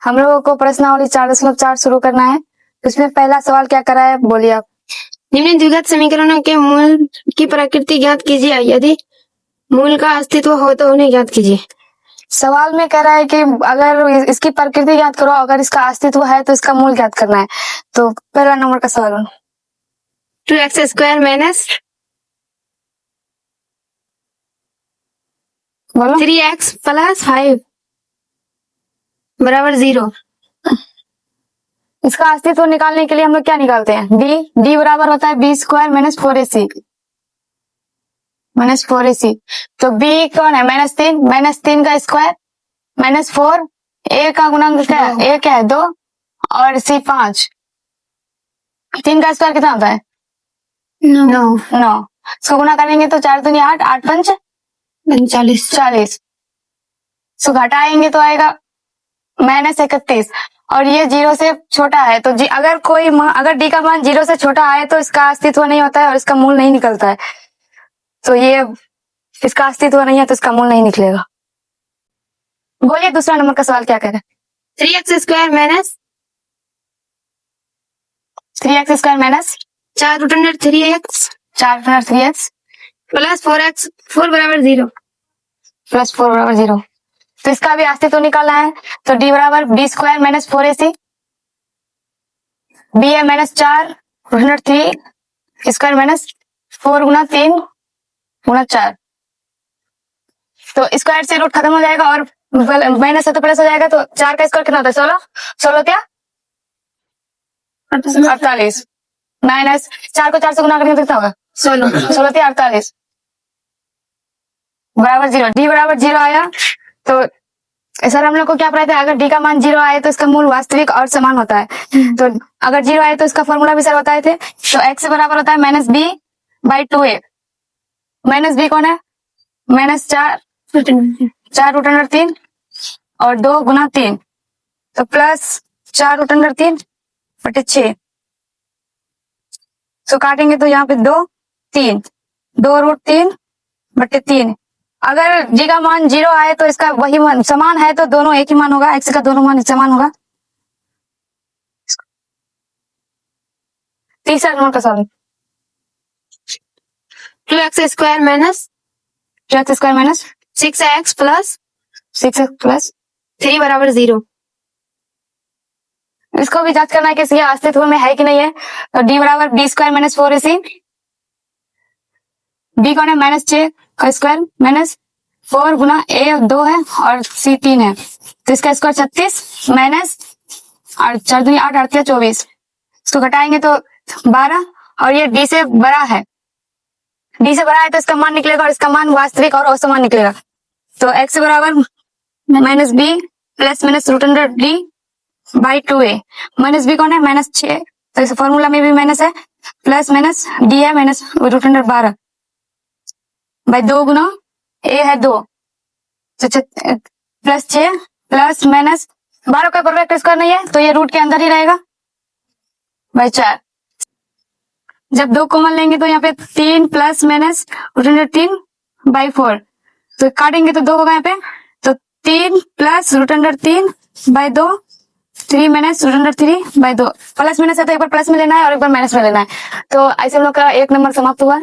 हम लोगों को प्रश्नावली 4.4 शुरू करना है। इसमें पहला सवाल क्या करा है, बोलिए आप। निम्न द्विघात समीकरणों के मूल की प्रकृति ज्ञात कीजिए, यदि मूल का अस्तित्व हो तो उन्हें ज्ञात कीजिए। सवाल में कह रहा है कि अगर इसकी प्रकृति ज्ञात करो, अगर इसका अस्तित्व है तो इसका मूल ज्ञात करना है। तो पहला नंबर का सवाल 2x² माइनस बोलो। 3x प्लस 5 बराबर 0। इसका अस्तित्व निकालने के लिए हम लोग क्या निकालते हैं, डी बराबर होता है b² minus 4ac minus 4ac। तो b कौन है, -3 का स्क्वायर माइनस 4, a का गुणांक क्या है, a क्या है 2 और c 5। 3 का स्क्वायर कितना होता है 9। इसको गुना करेंगे तो 4 दूनी 8, 8 पंच 40। सो घटाएंगे तो आएगा -31। और ये 0 से छोटा है, तो अगर डी का मान 0 से छोटा आए तो इसका अस्तित्व नहीं होता है और इसका मूल नहीं निकलता है। तो ये इसका अस्तित्व नहीं है तो इसका मूल नहीं निकलेगा। बोलिए दूसरा नंबर का सवाल क्या कह रहा है। 3x² minus 3x² minus 4√3x 4√3x plus 4x 4 बराबर 0। प्लस 4 बराबर 0। तो इसका भी अस्तित्व निकालना है। तो d बराबर b² माइनस 4ac, b है -4√3 स्क्वायर माइनस 4 गुना 3 गुना 4। तो स्क्वायर से रूट खत्म हो जाएगा और माइनस है तो प्लस हो जाएगा। तो 4 का स्क्वायर कितना होता है 16 क्या 48 माइनस 4 को 4 से गुना करेंगे तो कितना होगा 16 क्या 48 बराबर 0। डी बराबर 0 आया। तो सर हम लोग को क्या पता है, अगर डी का मान 0 आए तो इसका मूल वास्तविक और समान होता है। तो अगर 0 आए तो इसका फॉर्मूला भी सर बताए थे। तो x बराबर होता है -b/2a। -b कौन है -4√3 और 2 गुना 3, तो प्लस 4√3/6। तो काटेंगे तो यहाँ पे 2 3 2√3/3। अगर जी का मान 0 आए तो इसका वही मान समान है तो दोनों एक ही मान होगा, x का दोनों मान समान होगा। तीसरा नंबर का सवाल 2x² minus 2x² minus 6x plus 3 बराबर 0। इसको भी जांच करना है कि इसके अस्तित्व में है कि नहीं है। तो d बराबर b² माइनस 4ac, b कौन है -6 का स्क्वायर माइनस 4 गुना a 2 है और c 3 है। तो इसका स्क्वायर 36 माइनस 4 दूनी 8 8 24। इसको घटाएंगे तो 12 और ये d से बड़ा है। d से बड़ा है तो इसका मान निकलेगा और इसका मान वास्तविक और असमान निकलेगा। तो x बराबर -b प्लस -√d/2a। -b कौन है -6, तो इस फॉर्मूला में भी माइनस है, प्लस माइनस d है -√12 बाई 2 गुना a है 2, तो प्लस 6 प्लस माइनस 12 का परफेक्ट स्क्वायर नहीं है तो ये रूट के अंदर ही रहेगा बाई 4। जब 2 कॉमन लेंगे तो यहाँ पे 3 प्लस माइनस √3/4, तो काटेंगे तो 2 होगा यहाँ पे। तो 3 प्लस √3/2 3 माइनस √3/2। प्लस माइनस है तो एक बार प्लस में लेना है और एक बार माइनस में लेना है। तो ऐसे हम लोग का 1 नंबर समाप्त हुआ।